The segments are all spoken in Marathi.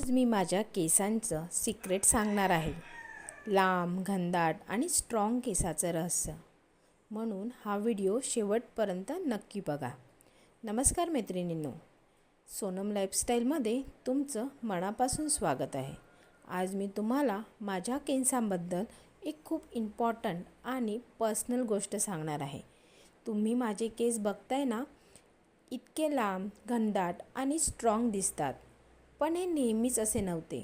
आज मी माझ्या केसांचं सिक्रेट सांगणार आहे. लांब, घनदाट आणि स्ट्रॉंग केसाचं रहस्य. म्हणून हा व्हिडिओ शेवटपर्यंत नक्की बघा. नमस्कार मैत्रिणींनो, सोनम लाईफस्टाईलमध्ये तुमचं मनापासून स्वागत आहे. आज मी तुम्हाला माझ्या केसांबद्दल एक खूप इम्पॉर्टंट आणि पर्सनल गोष्ट सांगणार आहे. तुम्ही माझे केस बघताय ना, इतके लांब, घनदाट आणि स्ट्रॉंग दिसतात. पण हे नेहमीच असे नव्हते.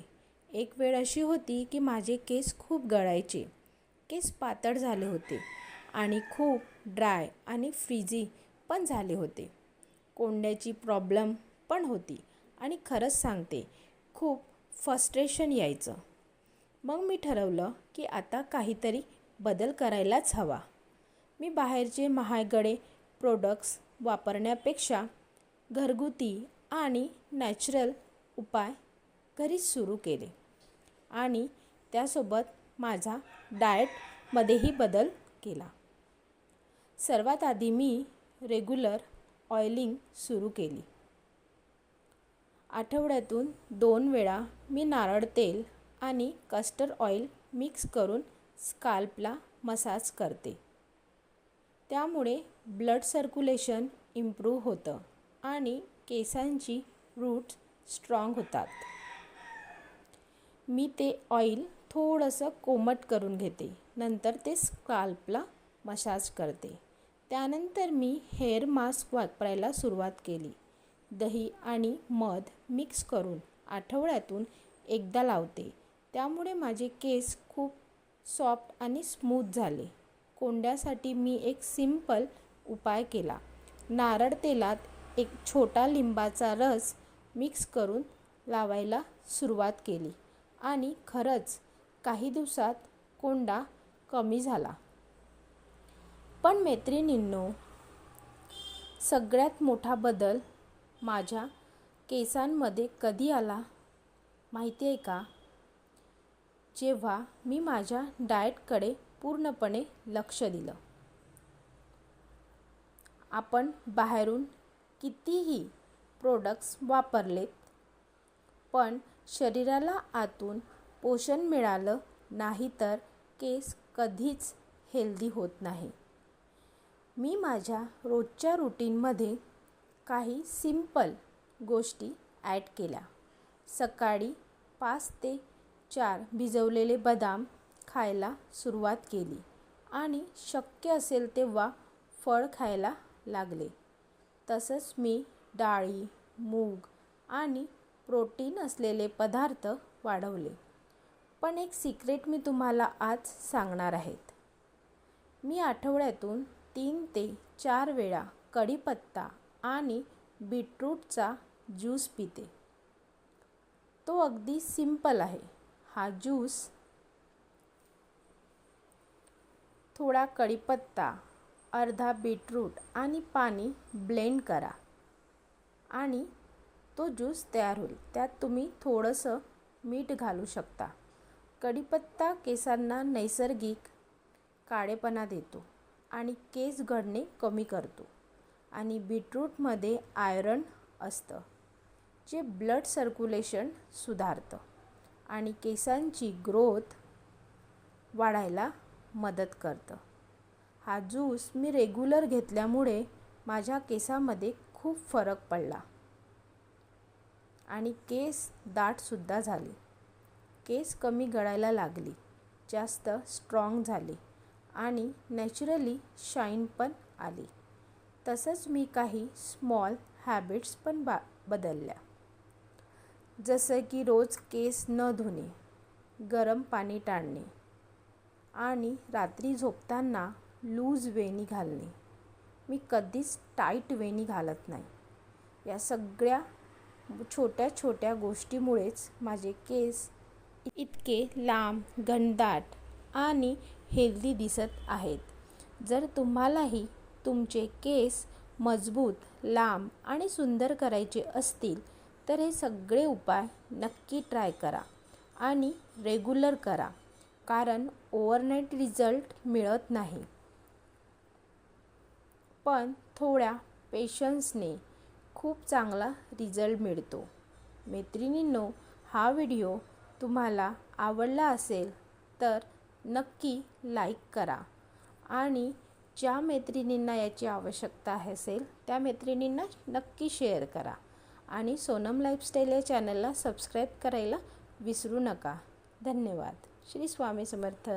एक वेळ अशी होती की माझे केस खूप गळायचे, केस पातळ झाले होते आणि खूप ड्राय आणि फ्रीजी पण झाले होते. कोंड्याची प्रॉब्लेम पण होती आणि खरंच सांगते, खूप फ्रस्ट्रेशन यायचं. मग मी ठरवलं की आता काहीतरी बदल करायलाच हवा. मी बाहेरचे महागडे प्रोडक्ट्स वापरण्यापेक्षा घरगुती आणि नॅचरल उपाय घरीच सुरू केले आणि त्यासोबत माझा डाएटमध्येही बदल केला. सर्वात आधी मी रेग्युलर ऑइलिंग सुरू केली. आठवड्यातून 2 वेळा मी नारळ तेल आणि कस्टर्ड ऑइल मिक्स करून स्काल्पला मसाज करते. त्यामुळे ब्लड सर्क्युलेशन इम्प्रूव्ह होतं आणि केसांची रूट्स स्ट्रॉंग होतात. मी ते ऑइल थोडंसं कोमट करून घेते, नंतर ते स्काल्पला मसाज करते. त्यानंतर मी हेअर मास्क वापरायला सुरुवात केली. दही आणि मध मिक्स करून आठवड्यातून एकदा लावते. त्यामुळे माझे केस खूप सॉफ्ट आणि स्मूथ झाले. कोंड्यासाठी मी एक सिंपल उपाय केला. नारळ तेलात एक छोटा लिंबाचा रस मिक्स करून लावायला सुरुवात केली आणि खरंच काही दिवसात कोंडा कमी झाला. पण मैत्रिणींनो, सगळ्यात मोठा बदल माझ्या केसांमध्ये कधी आला माहिती आहे का? जेव्हा मी माझ्या डाएटकडे पूर्णपणे लक्ष दिलं. आपण बाहेरून कितीही प्रोडक्ट्स वापरलेत, पण शरीराला आतून पोषण मिळालं नाही तर केस कधीच हेल्दी होत नाही. मी माझ्या रोजच्या रुटीनमध्ये काही सिंपल गोष्टी ॲड केल्या. सकाळी 5 ते 4 भिजवलेले बदाम खायला सुरुवात केली आणि शक्य असेल तेव्हा फळ खायला लागले. तसंच मी डाळी, मूग आणि प्रोटीन असलेले पदार्थ वाढवले. पण एक सिक्रेट मी तुम्हाला आज सांगणार आहे. मी आठवड्यातून 3 ते 4 वेळा कढीपत्ता आणि बीटरूटचा ज्यूस पिते. तो अगदी सिंपल आहे. हा ज्यूस थोडा कढीपत्ता, अर्धा बीटरूट आणि पाणी ब्लेंड करा आणि तो ज्यूस तयार होईल. त्यात तुम्ही थोडंसं मीठ घालू शकता. कढीपत्ता केसांना नैसर्गिक काळेपणा देतो आणि केस गळणे कमी करतो आणि बीटरूटमध्ये आयरन असतं, जे ब्लड सर्क्युलेशन सुधारतं आणि केसांची ग्रोथ वाढायला मदत करतं. हा ज्यूस मी रेग्युलर घेतल्यामुळे माझ्या केसांमध्ये खूप फरक पडला आणि केस दाटसुद्धा झाले. केस कमी गळायला लागली, जास्त स्ट्रॉंग झाले आणि नॅचरली शाईन पण आली. तसंच मी काही स्मॉल हॅबिट्स पण बदलल्या. जसं की रोज केस न धुणे, गरम पाणी टाळणे आणि रात्री झोपताना लूज वेणी घालणे. मी कधीच टाईट वेणी घालत नाही. या सगळ्या छोट्या छोट्या गोष्टीमुळेच माझे केस इतके लांब, घनदाट आणि हेल्दी दिसत आहेत. जर तुम्हालाही तुमचे केस मजबूत, लांब आणि सुंदर करायचे असतील तर हे सगळे उपाय नक्की ट्राय करा आणि रेग्युलर करा, कारण ओव्हरनाईट रिझल्ट मिळत नाही. पण थोड्या पेशन्सने खूप चांगला रिझल्ट मिळतो. मैत्रिणींनो, हा व्हिडिओ तुम्हाला आवडला असेल तर नक्की लाईक करा आणि ज्या मैत्रिणींना याची आवश्यकता असेल त्या मैत्रिणींना नक्की शेअर करा आणि सोनम लाईफस्टाईल या चॅनलला सबस्क्राईब करायला विसरू नका. धन्यवाद. श्री स्वामी समर्थ.